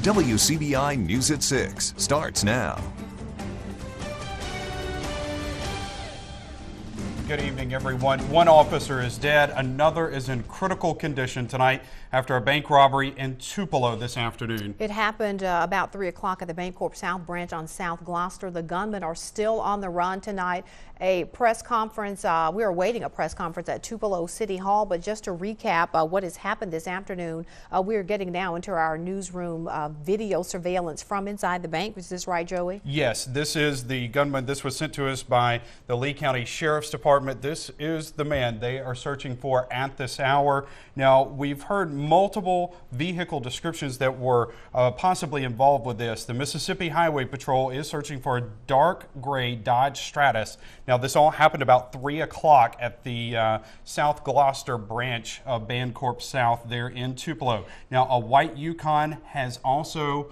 WCBI News at 6 starts now. Good evening, everyone. One officer is dead. Another is in critical condition tonight after a bank robbery in Tupelo this afternoon. It happened about 3 o'clock at the Bancorp South branch on South Gloucester. The gunmen are still on the run tonight. A press conference, we are awaiting a press conference at Tupelo City Hall, but just to recap what has happened this afternoon, we are getting now into our newsroom video surveillance from inside the bank. Is this right, Joey? Yes, this is the gunman. This was sent to us by the Lee County Sheriff's Department. This is the man they are searching for at this hour. Now, we've heard multiple vehicle descriptions that were possibly involved with this. The Mississippi Highway Patrol is searching for a dark gray Dodge Stratus. Now, this all happened about 3 o'clock at the South Gloucester branch of Bancorp South there in Tupelo. Now, a white Yukon has also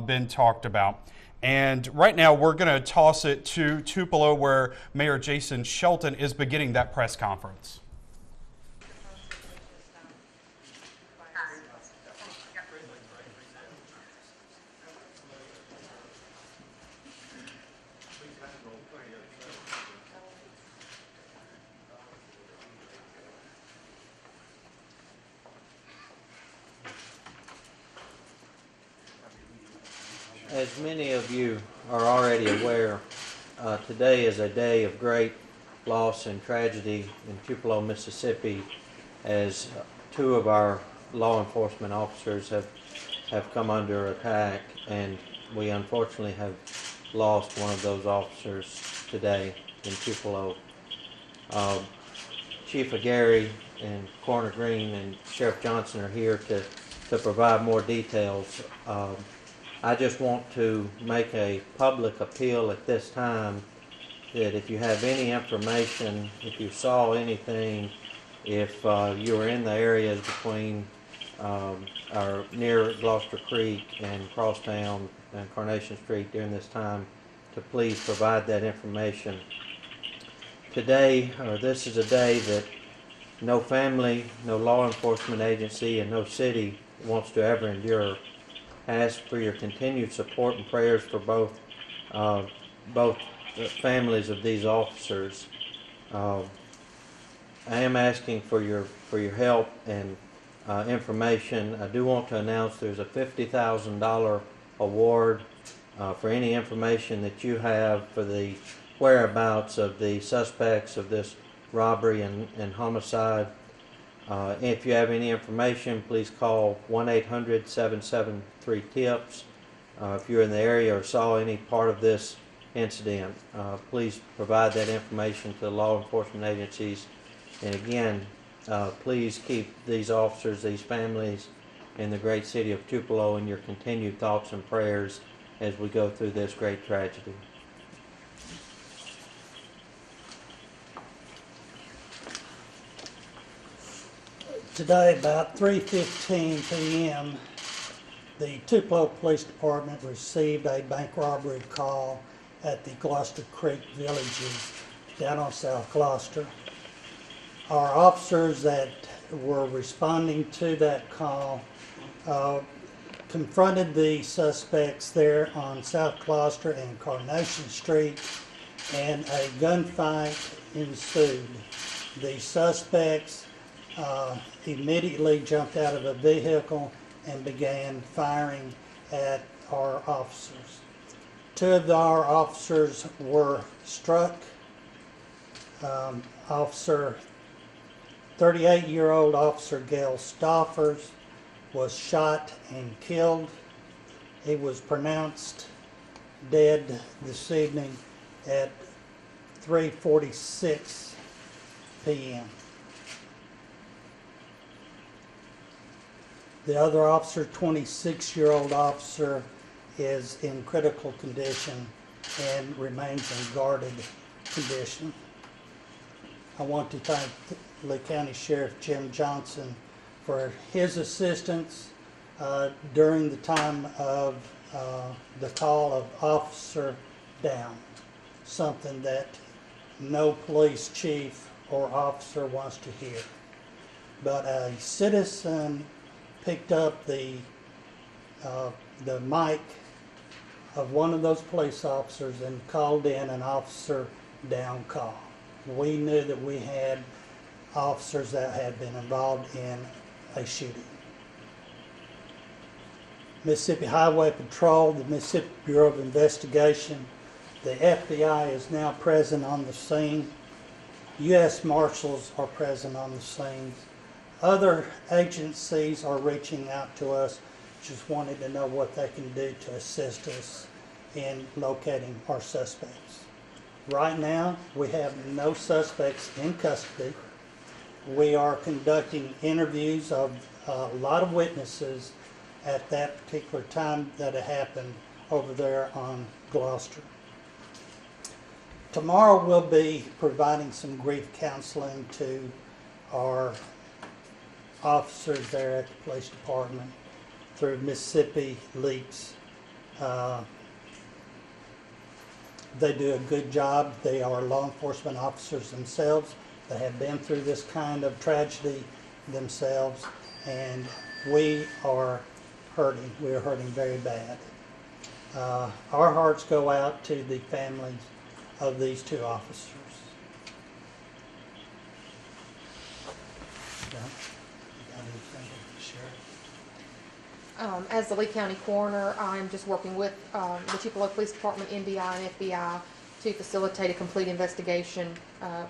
been talked about. And right now, we're going to toss it to Tupelo, where Mayor Jason Shelton is beginning that press conference. As many of you are already aware, today is a day of great loss and tragedy in Tupelo, Mississippi, as two of our law enforcement officers have come under attack, and we unfortunately have lost one of those officers today in Tupelo. Chief Aguirre and Coroner Green and Sheriff Johnson are here to provide more details. I just want to make a public appeal at this time that if you have any information, if you saw anything, if you were in the areas between or near Gloucester Creek and Crosstown and Carnation Street during this time, to please provide that information. Today, this is a day that no family, no law enforcement agency, and no city wants to ever endure. I ask for your continued support and prayers for both families of these officers. I am asking for your help and information. I do want to announce there's a $50,000 award for any information that you have for the whereabouts of the suspects of this robbery and homicide. If you have any information, please call 1-800-773-TIPS. If you're in the area or saw any part of this incident, please provide that information to the law enforcement agencies. And again, please keep these officers, these families in the great city of Tupelo in your continued thoughts and prayers as we go through this great tragedy. Today, about 3:15 p.m., the Tupelo Police Department received a bank robbery call at the Gloucester Creek Villages down on South Gloucester. Our officers that were responding to that call confronted the suspects there on South Gloucester and Carnation Street, and a gunfight ensued. The suspects immediately jumped out of a vehicle and began firing at our officers. Two of our officers were struck. 38-year-old Officer Gail Stoffers was shot and killed. He was pronounced dead this evening at 3:46 p.m. The other officer, 26-year-old officer, is in critical condition and remains in guarded condition. I want to thank Lee County Sheriff Jim Johnson for his assistance during the time of the call of officer down, something that no police chief or officer wants to hear. But a citizen picked up the the mic of one of those police officers and called in an officer down call. We knew that we had officers that had been involved in a shooting. Mississippi Highway Patrol, the Mississippi Bureau of Investigation, the FBI is now present on the scene. U.S. Marshals are present on the scene. Other agencies are reaching out to us, just wanting to know what they can do to assist us in locating our suspects. Right now, we have no suspects in custody. We are conducting interviews of a lot of witnesses at that particular time that it happened over there on Gloucester. Tomorrow we'll be providing some grief counseling to our officers there at the police department through Mississippi Leaks. They do a good job. They are law enforcement officers themselves. They have been through this kind of tragedy themselves, and we are hurting. We are hurting very bad. Our hearts go out to the families of these two officers. Yeah. You got anything to share? As the Lee County Coroner, I'm just working with the Tupelo Police Department, NBI, and FBI to facilitate a complete investigation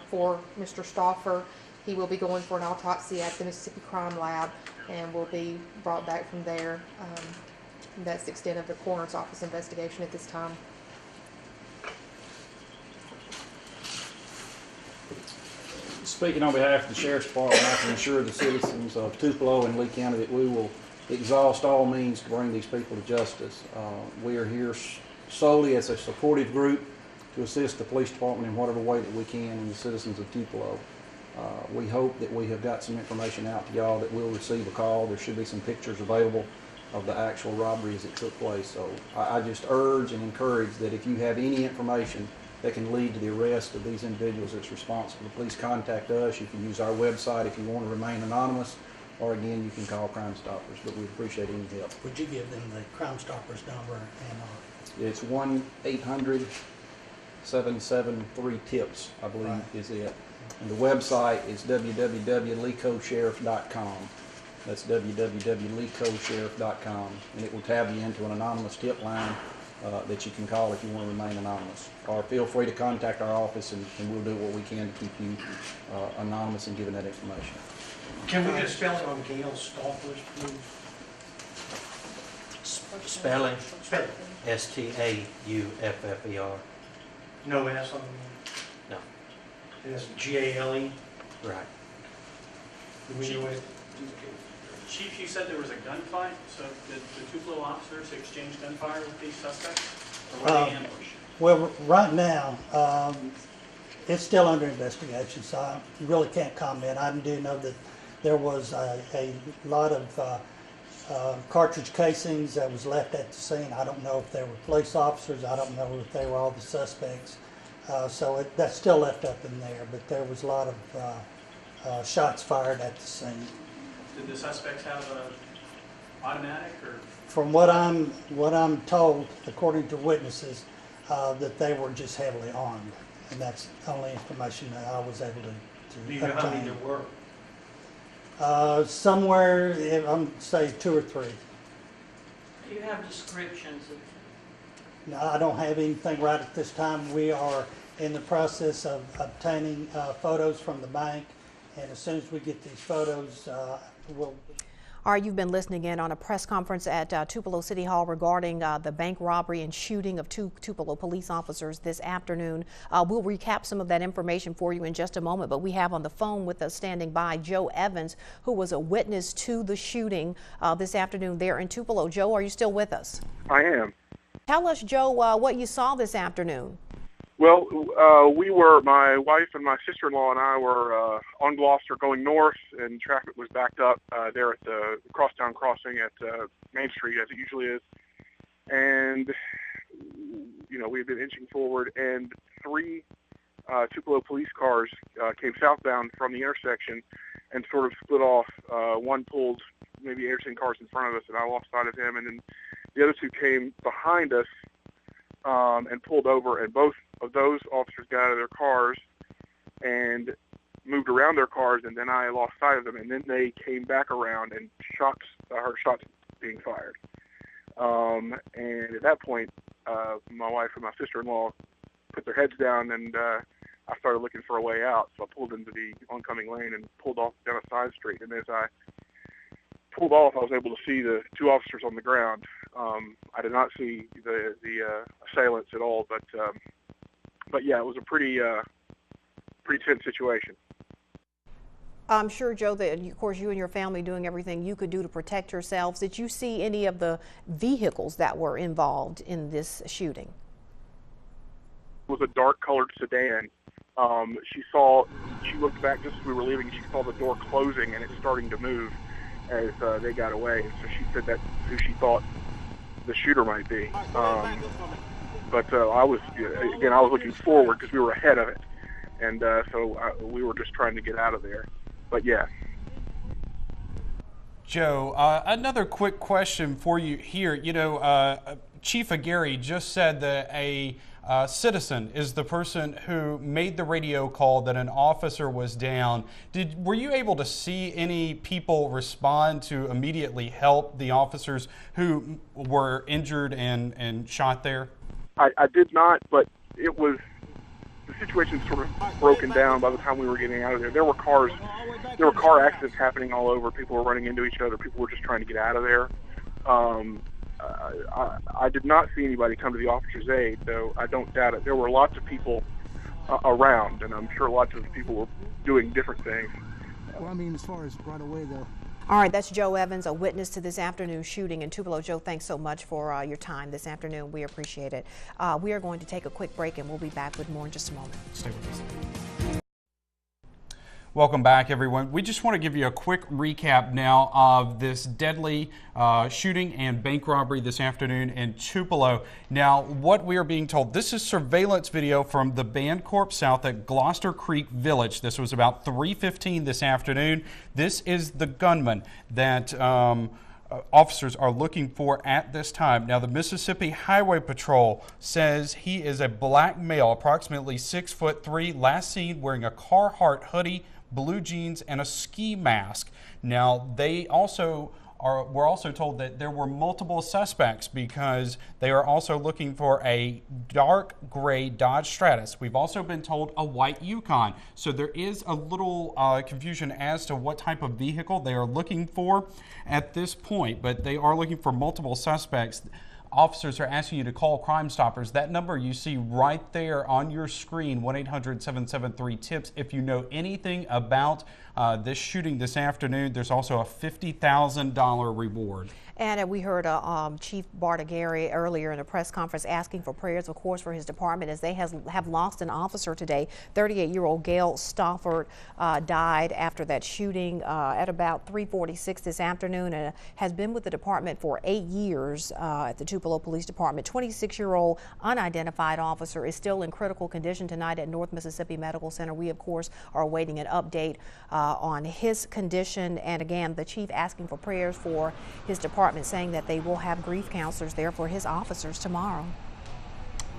for Mr. Stauffer. He will be going for an autopsy at the Mississippi Crime Lab and will be brought back from there. That's the extent of the coroner's office investigation at this time. Speaking on behalf of the Sheriff's Department, I can assure the citizens of Tupelo and Lee County that we will exhaust all means to bring these people to justice. We are here solely as a supportive group to assist the police department in whatever way that we can and the citizens of Tupelo. We hope that we have got some information out to y'all that will receive a call. There should be some pictures available of the actual robbery as it took place. So I just urge and encourage that if you have any information that can lead to the arrest of these individuals that's responsible, please contact us. You can use our website if you want to remain anonymous, or again, you can call Crime Stoppers, but we'd appreciate any help. Would you give them the Crime Stoppers number and It's 1-800-773-TIPS, I believe, Right. is it. And the website is www.lecosheriff.com. That's www.lecosheriff.com, and it will tab you into an anonymous tip line that you can call if you want to remain anonymous. Or feel free to contact our office, and we'll do what we can to keep you anonymous and giving that information. Can we get a spelling on Gail Stauffer's, please? Spelling, Spelling. Stauffer. No S on the No, end. It's Gale. right. Do we know it? Chief, you said there was a gunfight, so did the Tupelo officers exchange gunfire with these suspects? Or were they ambushed? Well, right now, it's still under investigation, so I really can't comment. I do know that there was a lot of cartridge casings that was left at the scene. I don't know if they were police officers. I don't know if they were all the suspects. So that's still left up in there, but there was a lot of shots fired at the scene. Did the suspects have an automatic or? From what I'm told, according to witnesses, that they were just heavily armed, and that's the only information that I was able to Do you know how many there were? Somewhere, I'm say 2 or 3. Do you have descriptions of? No, I don't have anything right at this time. We are in the process of obtaining photos from the bank, and as soon as we get these photos, we'll. All right, you've been listening in on a press conference at Tupelo City Hall regarding the bank robbery and shooting of 2 Tupelo police officers this afternoon. We'll recap some of that information for you in just a moment, but we have on the phone with us standing by Joe Evans, who was a witness to the shooting this afternoon there in Tupelo. Joe, are you still with us? I am. Tell us, Joe, what you saw this afternoon. Well, my wife and my sister-in-law and I were on Gloucester going north, and traffic was backed up there at the crosstown crossing at Main Street, as it usually is. And, we've been inching forward, and 3 Tupelo police cars came southbound from the intersection and sort of split off. One pulled maybe 8 or 10 cars in front of us, and I lost sight of him. And then the other two came behind us and pulled over, and both of those officers got out of their cars and moved around their cars, and then I lost sight of them. And then they came back around and I heard shots being fired. And at that point, my wife and my sister-in-law put their heads down, and I started looking for a way out. So I pulled into the oncoming lane and pulled off down a side street. And as I pulled off, I was able to see the two officers on the ground. I did not see the assailants at all, but yeah, it was a pretty tense situation. I'm sure, Joe, that of course you and your family doing everything you could do to protect yourselves. Did you see any of the vehicles that were involved in this shooting? It was a dark-colored sedan. She looked back just as we were leaving, and she saw the door closing and it starting to move as they got away. And so she said that's who she thought the shooter might be. But I was looking forward because we were ahead of it, and so we were just trying to get out of there. But yeah. Joe, another quick question for you here. You know, Chief Aguirre just said that a citizen is the person who made the radio call that an officer was down. Were you able to see any people respond to immediately help the officers who were injured and shot there? I did not, but it was, the situation sort of broken down by the time we were getting out of there. There were car accidents happening all over. People were running into each other. People were just trying to get out of there. I did not see anybody come to the officer's aid, though I don't doubt it. There were lots of people around, and I'm sure lots of people were doing different things. Well, I mean, as far as right away, though. All right, that's Joe Evans, a witness to this afternoon's shooting in Tupelo. Joe, thanks so much for your time this afternoon. We appreciate it. We are going to take a quick break, and we'll be back with more in just a moment. Stay with us. Welcome back, everyone. We just want to give you a quick recap now of this deadly shooting and bank robbery this afternoon in Tupelo. Now, what we are being told, this is surveillance video from the Bancorp South at Gloucester Creek Village. This was about 3:15 this afternoon. This is the gunman that officers are looking for at this time. Now, the Mississippi Highway Patrol says he is a black male, approximately 6'3", last seen wearing a Carhartt hoodie, blue jeans, and a ski mask. Now, they also were also told that there were multiple suspects because they are also looking for a dark gray Dodge Stratus. We've also been told a white Yukon. So there is a little confusion as to what type of vehicle they are looking for at this point, but they are looking for multiple suspects. Officers are asking you to call Crime Stoppers. That number you see right there on your screen, 1-800-773-TIPS. If you know anything about this shooting this afternoon, there's also a $50,000 reward. And we heard Chief Bart Aguirre earlier in a press conference asking for prayers, of course, for his department as they have lost an officer today. 38-year-old Gail Stofford died after that shooting at about 3:46 this afternoon and has been with the department for 8 years at the Tupelo Police Department. 26-year-old unidentified officer is still in critical condition tonight at North Mississippi Medical Center. We, of course, are awaiting an update on his condition. And again, the chief asking for prayers for his department, saying that they will have grief counselors there for his officers tomorrow.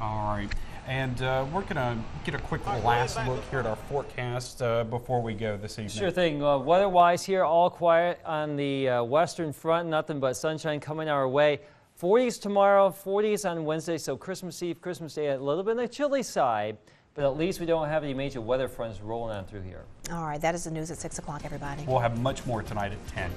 All right, and we're going to get a quick last look here at our forecast before we go this evening. Sure thing. Weather-wise here, all quiet on the western front, nothing but sunshine coming our way. 40s tomorrow, 40s on Wednesday, so Christmas Eve, Christmas Day, a little bit on the chilly side, but at least we don't have any major weather fronts rolling on through here. All right, that is the news at 6 o'clock, everybody. We'll have much more tonight at 10.